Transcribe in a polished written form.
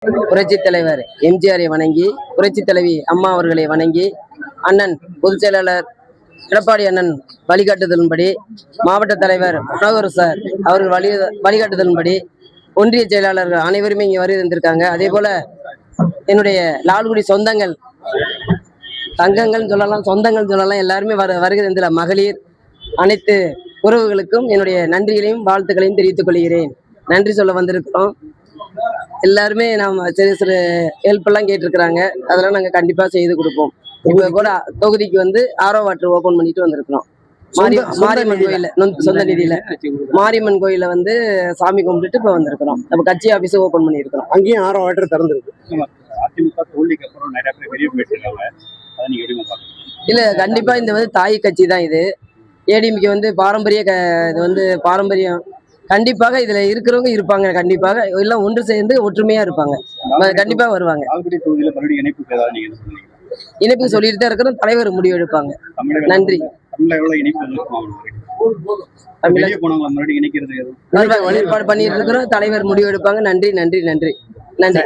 புரட்சி தலைவர் எம்ஜிஆரை வணங்கி, புரட்சி தலைவி அம்மா அவர்களை வணங்கி, அண்ணன் பொதுச் செயலாளர் எடப்பாடி அண்ணன் வழிகாட்டுதலின்படி, மாவட்ட தலைவர் மனோகர் சார் அவர்கள் வழிகாட்டுதலின்படி ஒன்றிய செயலாளர்கள் அனைவருமே இங்கே வருகை தந்திருக்காங்க. அதே போல என்னுடைய லால்குடி சொந்தங்கள், தங்கங்கள் சொல்லலாம், சொந்தங்கள் சொல்லலாம், எல்லாருமே வருகை தந்துள்ள மகளிர் அனைத்து உறவுகளுக்கும் என்னுடைய நன்றிகளையும் வாழ்த்துக்களையும் தெரிவித்துக் கொள்கிறேன். நன்றி சொல்ல வந்திருக்கிறோம். எல்லாருமே நாம சிறு சிறு ஹெல்ப் எல்லாம் கேட்டிருக்கிறாங்க. அதெல்லாம் நாங்க கண்டிப்பா செய்து கொடுப்போம். இப்ப கூட தொகுதிக்கு வந்து ஆரோ வாட்டர் ஓபன் பண்ணிட்டு வந்திருக்கிறோம். மாரியம்மன் கோயில, சொந்த நிதியில மாரியம்மன் கோயில வந்து சாமி கும்பிட்டுட்டு இப்ப வந்திருக்கிறோம். நம்ம கட்சி ஆபீஸ் ஓபன் பண்ணிருக்கிறோம். அங்கேயும் ஆரோ வாட்டர் திறந்துருக்கு. இல்ல, கண்டிப்பா இந்த வந்து தாய் கட்சி தான். இது ஏடிஎம்கே வந்து பாரம்பரிய இது வந்து பாரம்பரியம். கண்டிப்பாக இதுல இருக்கிறவங்க இருப்பாங்க. கண்டிப்பாக எல்லாம் ஒன்று சேர்ந்து ஒற்றுமையா இருப்பாங்க. கண்டிப்பா வருவாங்க. இணைப்பு சொல்லிட்டு தான் இருக்கிறோம். தலைவர் முடிவு எடுப்பாங்க. நன்றி. வழிபாடு பண்ணிட்டு இருக்கிறோம். தலைவர் முடிவு எடுப்பாங்க. நன்றி நன்றி நன்றி நன்றி.